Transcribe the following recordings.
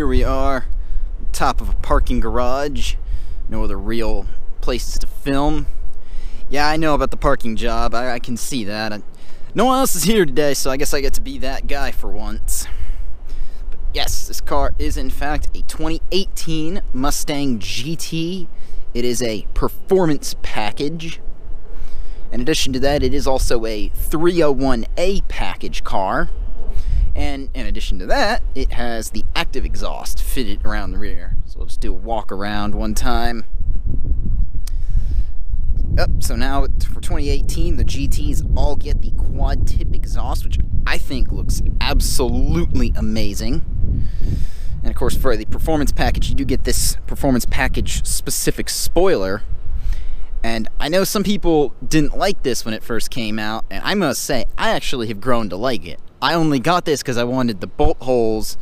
we are, top of a parking garage. No other real places to film. Yeah, I know about the parking job. I can see that. No one else is here today, so I guess I get to be that guy for once. But yes, this car is in fact a 2018 Mustang GT. It is a performance package. In addition to that, it is also a 301A package car. And in addition to that, it has the active exhaust fitted around the rear. So we'll just do a walk around one time. Yep, so now for 2018, the GTs all get the quad tip exhaust, which I think looks absolutely amazing. And of course, for the performance package, you do get this performance package specific spoiler. And I know some people didn't like this when it first came out, and I must say, I actually have grown to like it. I only got this because I wanted the bolt holes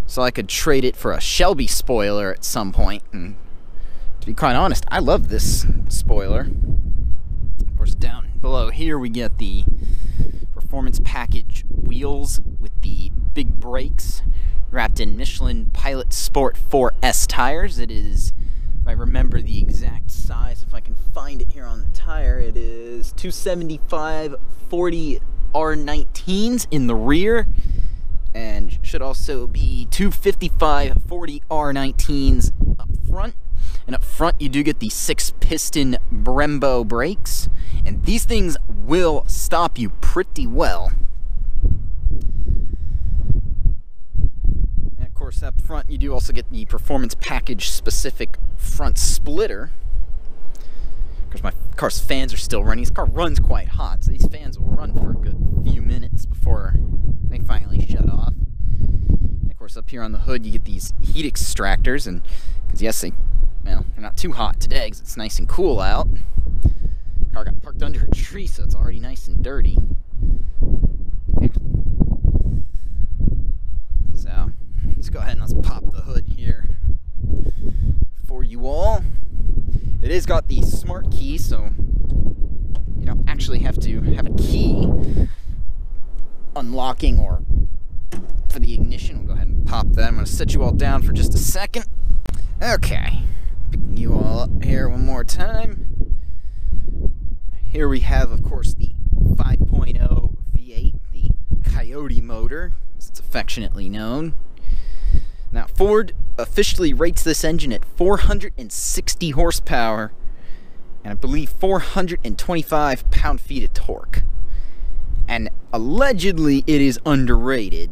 so I could trade it for a Shelby spoiler at some point. And to be quite honest, I love this spoiler. Of course, down below here we get the performance package wheels with the big brakes wrapped in Michelin Pilot Sport 4S tires. It is, if I remember the exact size, if I can find it here on the tire, it is 275/40 R19s in the rear, and should also be 255/40 R19s up front. And up front you do get the 6-piston Brembo brakes, and these things will stop you pretty well. And of course up front you do also get the performance package specific front splitter. Of course, my car's fans are still running. This car runs quite hot, so these fans will run for a good few minutes before they finally shut off. And of course, up here on the hood, you get these heat extractors, and because yes, they're not too hot today because it's nice and cool out. The car got parked under a tree, so it's already nice and dirty. So let's go ahead and let's pop the hood here for you all. It is got the smart key, so you don't actually have to have a key unlocking or for the ignition. We'll go ahead and pop that. I'm going to set you all down for just a second. Okay, picking you all up here one more time. Here we have, of course, the 5.0 V8, the Coyote motor, as it's affectionately known. Now, Ford officially rates this engine at 460 horsepower and I believe 425 pound-feet of torque. And allegedly it is underrated.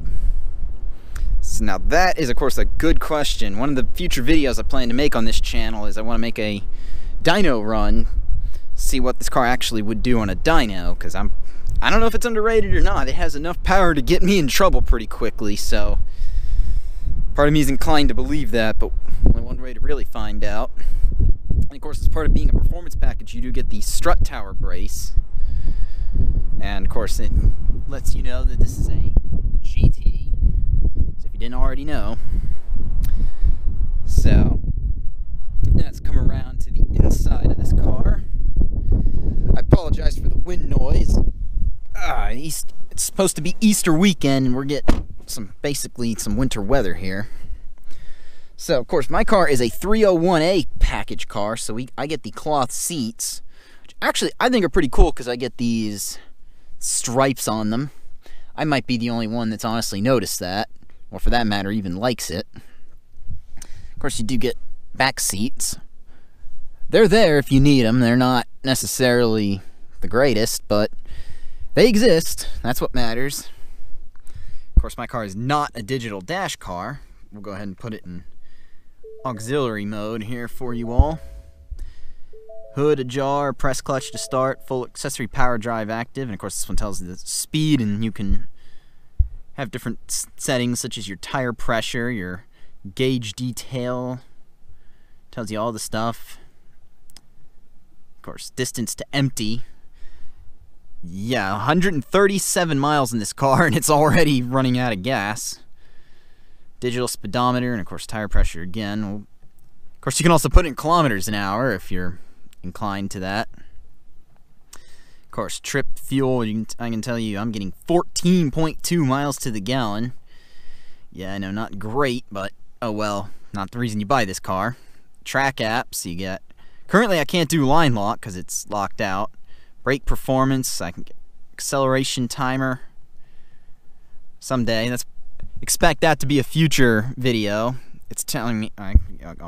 So now that is, of course, a good question. One of the future videos I plan to make on this channel is I want to make a dyno run, see what this car actually would do on a dyno, because I don't know if it's underrated or not. It has enough power to get me in trouble pretty quickly, so part of me is inclined to believe that, but only one way to really find out. And of course, as part of being a performance package, you do get the strut tower brace. And of course, it lets you know that this is a GT. So if you didn't already know. So let's come around to the inside of this car. I apologize for the wind noise. It's supposed to be Easter weekend, and we're getting basically some winter weather here. So of course my car is a 301A package car, so I get the cloth seats, which actually I think are pretty cool because I get these stripes on them. I might be the only one that's honestly noticed that, or for that matter even likes it. Of course you do get back seats. They're there if you need them. They're not necessarily the greatest, but they exist. That's what matters. Of course, my car is not a digital dash car. We'll go ahead and put it in auxiliary mode here for you all. Hood ajar, press clutch to start, full accessory power drive active, and of course this one tells you the speed, and you can have different settings such as your tire pressure, your gauge detail, tells you all the stuff. Of course, distance to empty. Yeah, 137 miles in this car, and it's already running out of gas. Digital speedometer, and of course tire pressure again. Of course, you can also put it in kilometers an hour if you're inclined to that. Of course, trip fuel, I can tell you I'm getting 14.2 miles to the gallon. Yeah, I know, not great, but oh well, not the reason you buy this car. Track apps, you get... Currently I can't do line lock because it's locked out. Brake performance, I can get acceleration timer. Someday, expect that to be a future video. It's telling me, I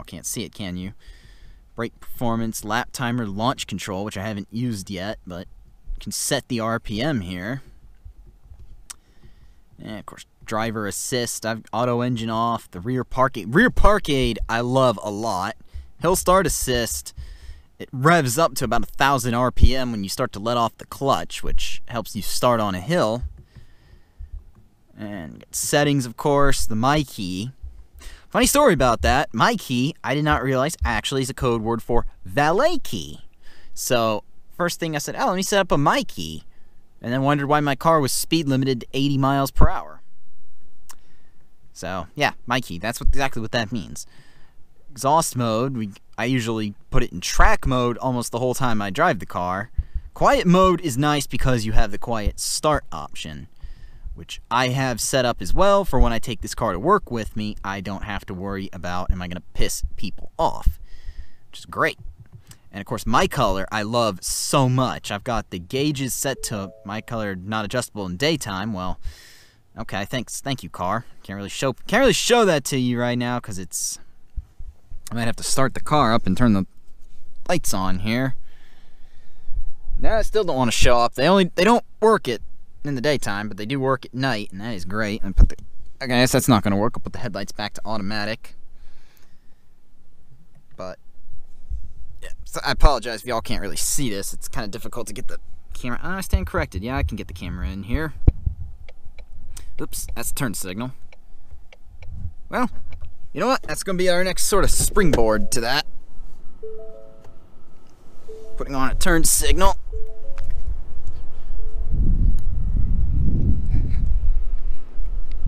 can't see it, can you? Brake performance, lap timer, launch control, which I haven't used yet, but can set the RPM here. And of course, driver assist. I've auto engine off. The rear park aid. Rear park aid I love a lot. Hill start assist. It revs up to about 1,000 RPM when you start to let off the clutch, which helps you start on a hill. And settings, of course. The My Key. Funny story about that. My Key, I did not realize, actually is a code word for valet key. So, first thing I said, oh, let me set up a My Key. And then wondered why my car was speed limited to 80 miles per hour. So, yeah, My Key. That's exactly what that means. Exhaust mode, I usually put it in track mode almost the whole time I drive the car. Quiet mode is nice because you have the quiet start option, which I have set up as well for when I take this car to work with me. I don't have to worry about, am I going to piss people off, which is great. And of course, my color I love so much. I've got the gauges set to my color not adjustable in daytime. Well, okay, thank you, car. Can't really show that to you right now because it's... I might have to start the car up and turn the lights on here. No, I still don't want to show up. They don't work it in the daytime, but they do work at night, and that is great. And okay, I guess that's not going to work. I'll put the headlights back to automatic. But yeah, so I apologize if y'all can't really see this. It's kind of difficult to get the camera. I stand corrected. Yeah, I can get the camera in here. Oops, that's the turn signal. Well, you know what? That's going to be our next sort of springboard to that. Putting on a turn signal.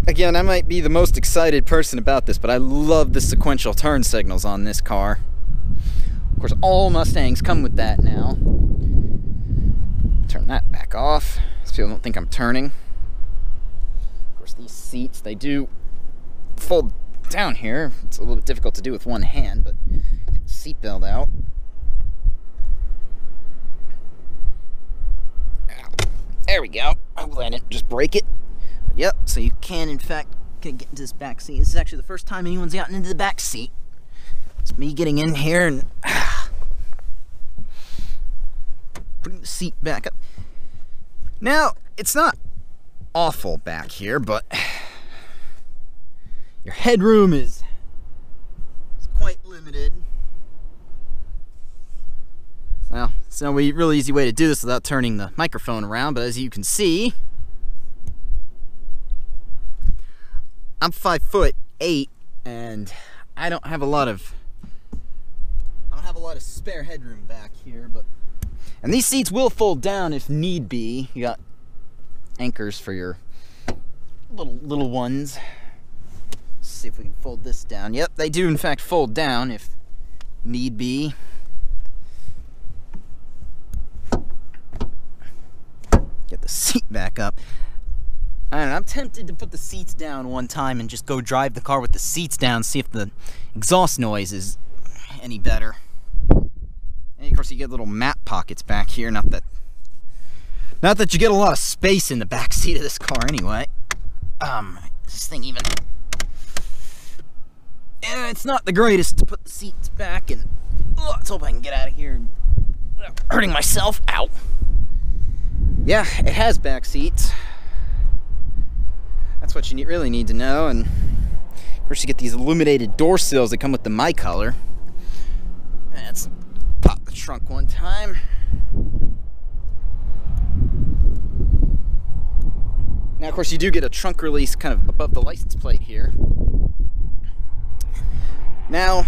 Again, I might be the most excited person about this, but I love the sequential turn signals on this car. Of course, all Mustangs come with that now. Turn that back off so people don't think I'm turning. Of course, these seats, they do fold down here. It's a little bit difficult to do with one hand, but take the seatbelt out. There we go. Hopefully I didn't just break it. But yep, so you can in fact get into this back seat. This is actually the first time anyone's gotten into the back seat. It's me getting in here and putting the seat back up. Now, it's not awful back here, but your headroom is quite limited. Well, it's no really easy way to do this without turning the microphone around, but as you can see, I'm 5'8", and I don't have a lot of spare headroom back here, and these seats will fold down if need be. You got anchors for your little ones. Let's see if we can fold this down. Yep, they do in fact fold down if need be. Get the seat back up. I don't know, I'm tempted to put the seats down one time and just go drive the car with the seats down, see if the exhaust noise is any better. And of course you get little map pockets back here, not that you get a lot of space in the back seat of this car anyway. This thing even... Yeah, it's not the greatest to put the seats back, and let's hope I can get out of here without hurting myself. Ow. Yeah, it has back seats. That's what you really need to know. And of course you get these illuminated door sills that come with the My Color. Let's pop the trunk one time. Now of course you do get a trunk release kind of above the license plate here. Now,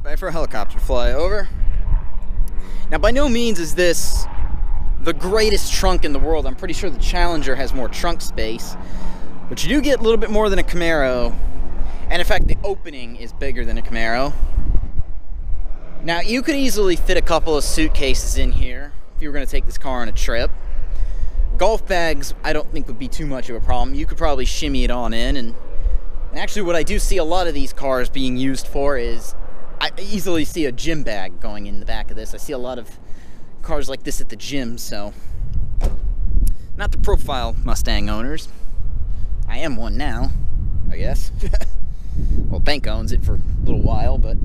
wait for a helicopter to fly over. Now, by no means is this the greatest trunk in the world. I'm pretty sure the Challenger has more trunk space, but you do get a little bit more than a Camaro, and in fact, the opening is bigger than a Camaro. Now, you could easily fit a couple of suitcases in here if you were going to take this car on a trip. Golf bags, I don't think would be too much of a problem. You could probably shimmy it on in, and And actually what I do see a lot of these cars being used for is, I easily see a gym bag going in the back of this. I see a lot of cars like this at the gym, so. Not to profile Mustang owners. I am one now, I guess. Well, bank owns it for a little while, but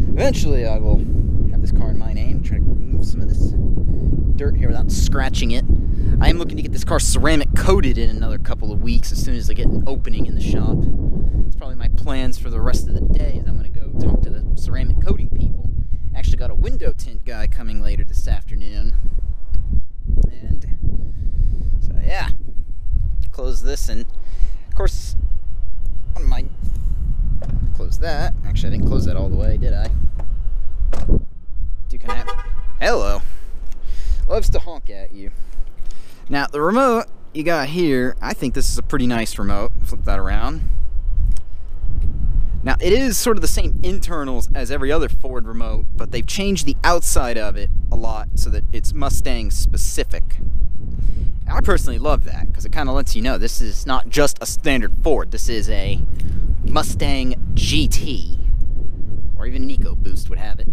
eventually I will have this car in my name, try to remove some of this dirt here without scratching it. I am looking to get this car ceramic coated in another couple of weeks as soon as I get an opening in the shop. It's probably my plans for the rest of the day, is I'm going to go talk to the ceramic coating people. Actually got a window tint guy coming later this afternoon. And so yeah, close this, and of course on my, close that. Actually, I didn't close that all the way, did I? You can have, hello. Loves to honk at you. Now the remote you got here, I think this is a pretty nice remote. Flip that around. Now it is sort of the same internals as every other Ford remote, but they've changed the outside of it a lot so that it's Mustang specific. And I personally love that because it kind of lets you know this is not just a standard Ford. This is a Mustang GT, or even an EcoBoost would have it.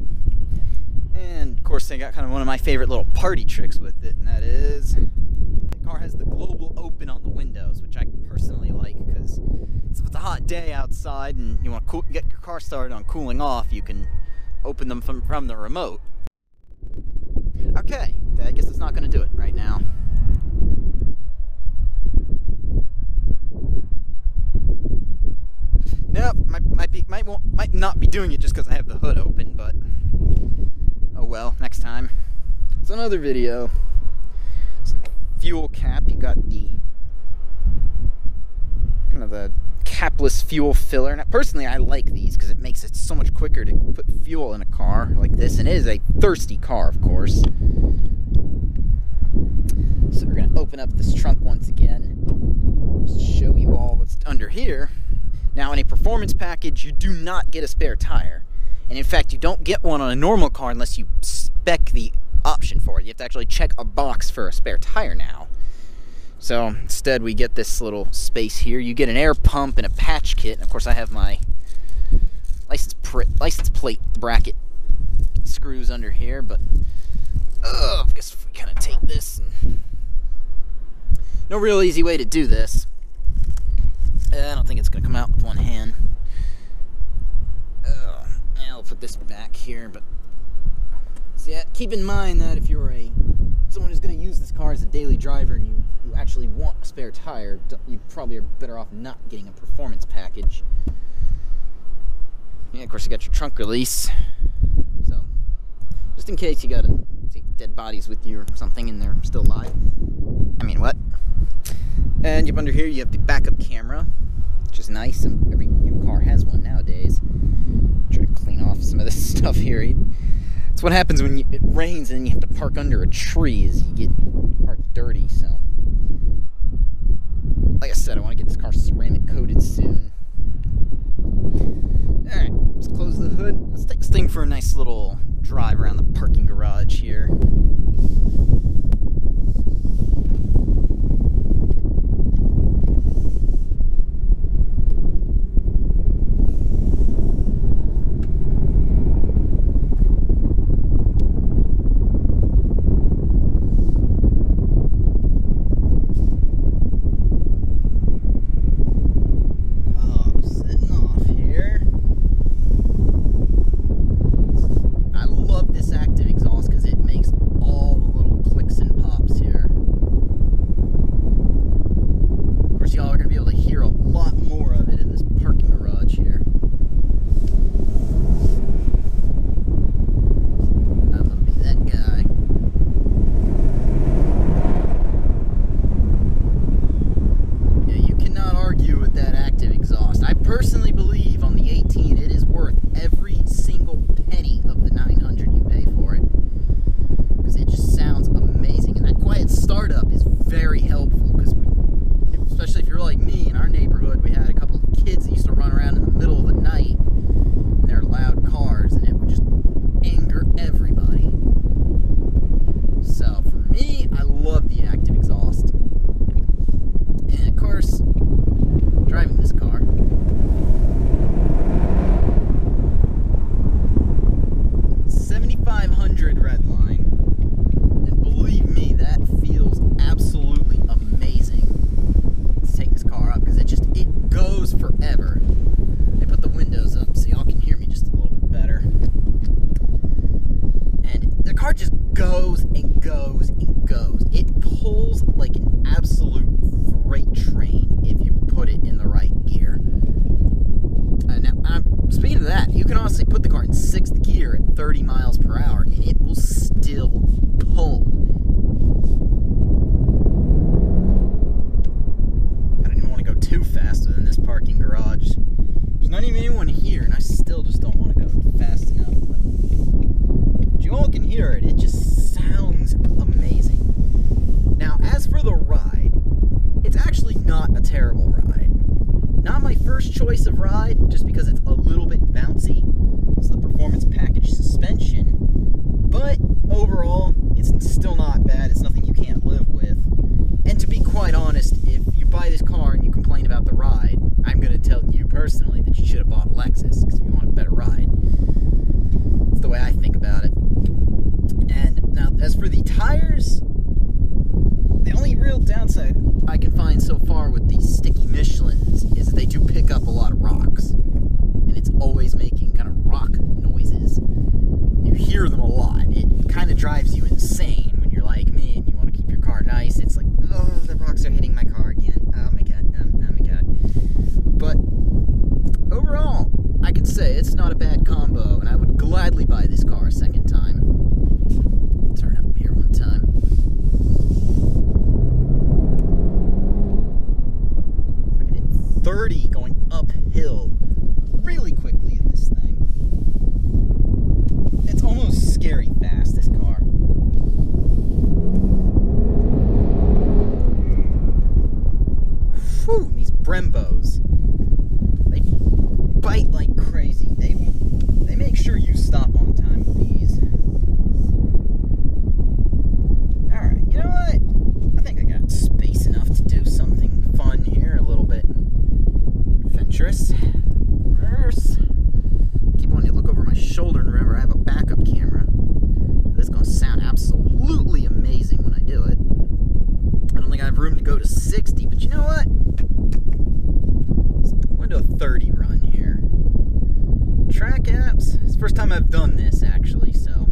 And of course they got kind of one of my favorite little party tricks with it, and that is the car has the global open on the windows, which I personally like because if it's a hot day outside and you want to get your car started on cooling off, you can open them from the remote. Okay, I guess it's not going to do it right now. Nope, might not be doing it just because I have the hood open, but oh well, next time. It's another video. It's like a fuel cap. You got the kind of the capless fuel filler. Now, personally, I like these because it makes it so much quicker to put fuel in a car like this, and it is a thirsty car, of course. So we're gonna open up this trunk once again, just show you all what's under here. Now, in a performance package, you do not get a spare tire. And in fact, you don't get one on a normal car unless you spec the option for it. You have to actually check a box for a spare tire now. So instead, we get this little space here. You get an air pump and a patch kit. And of course, I have my license plate bracket screws under here. But I guess if we kind of take this, and no real easy way to do this. I don't think it's going to come out with one hand. I'll put this back here, but so yeah, keep in mind that if you're someone who's going to use this car as a daily driver and you actually want a spare tire, you probably are better off not getting a performance package. Yeah, of course you got your trunk release, so just in case you got to take dead bodies with you or something and they're still alive. I mean, what? And up under here you have the backup camera, which is nice, and every new car has one nowadays. Try to clean off some of this stuff here. It's what happens when it rains and you have to park under a tree, is you get parked dirty. So, like I said, I want to get this car ceramic coated soon. Alright, let's close the hood. Let's take this thing for a nice little drive around the parking garage here. car just goes and goes and goes. It pulls like an absolute freight train if you put it in the right gear. Now, speaking of that, you can honestly put the car in 6th gear at 30 miles per hour and it will still pull. I don't even want to go too faster than this parking garage. There's not even anyone here, and I still just don't want to go fast enough. But you all can hear it. It just sounds amazing. Now, as for the ride, it's actually not a terrible ride. Not my first choice of ride, just because it's a little bit bouncy. It's the performance package suspension. But overall, it's still not bad. It's nothing you can't live with. And to be quite honest, if you buy this car and you complain about the ride, I'm going to tell you personally that you should have bought a Lexus, because if you want a better ride. That's the way I think about it. And now, as for the tires, the only real downside I can find so far with these sticky Michelins is that they do pick up a lot of rocks. And it's always making kind of rock noises. You hear them a lot. It kind of drives you insane when you're like me and you want to keep your car nice. It's like, oh, the rocks are hitting my car again. Oh my god, oh my god. But overall, I could say it's not a bad combo, and I would gladly buy this car a second time. Turn up here one time. Look at it, 30 going uphill really quickly in this thing. It's almost scary fast, this car. Whew, these Brembos. They bite like crazy. They make sure you stop on time with these. Alright, you know what? I think I got space enough to do something fun here, a little bit adventurous. Reverse. Keep wanting to look over my shoulder and remember I have a backup camera. This is going to sound absolutely amazing when I do it. I don't think I have room to go to 60, but you know what? Let's go into a 30 run here. Track apps. It's the first time I've done this, actually, so.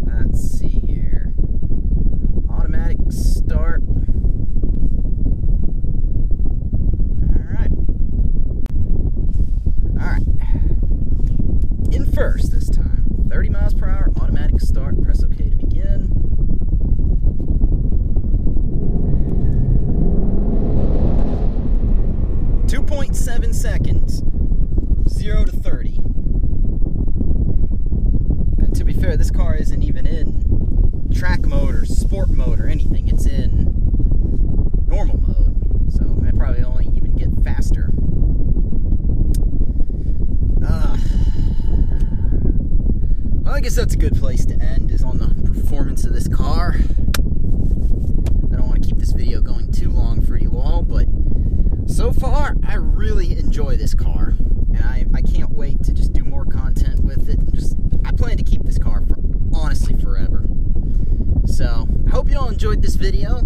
Let's see here. Automatic start. Alright. Alright. In first this time. 30 miles per hour, automatic start. Press OK to begin. .7 seconds, 0 to 30. And to be fair, this car isn't even in track mode or sport mode or anything. It's in normal mode, so I probably only even get faster. Well, I guess that's a good place to end, is on the performance of this car. I don't want to keep this video going too long for you all, but so far, I really enjoy this car, and I can't wait to just do more content with it. I plan to keep this car for honestly forever. So, I hope you all enjoyed this video.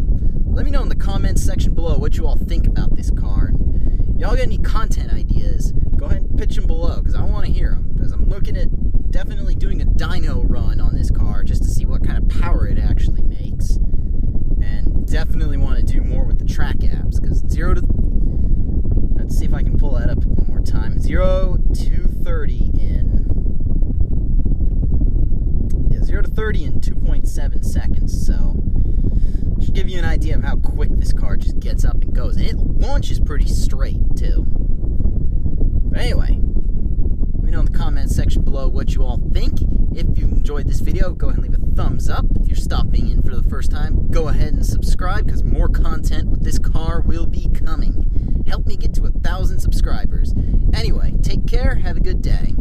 Let me know in the comments section below what you all think about this car. And y'all got any content ideas, go ahead and pitch them below, because I want to hear them. Because I'm looking at definitely doing a dyno run on this car just to see what kind of power it actually makes. And definitely want to do more with the track apps, because 0 to... Let's see if I can pull that up one more time. 0 to 30 in... Yeah, 0 to 30 in 2.7 seconds, so... Should give you an idea of how quick this car just gets up and goes. And it launches pretty straight, too. But anyway, let me know in the comments section below what you all think. If you enjoyed this video, go ahead and leave a thumbs up. If you're stopping in for the first time, go ahead and subscribe, because more content with this car will be coming. Help me get to 1,000 subscribers. Anyway, take care, have a good day.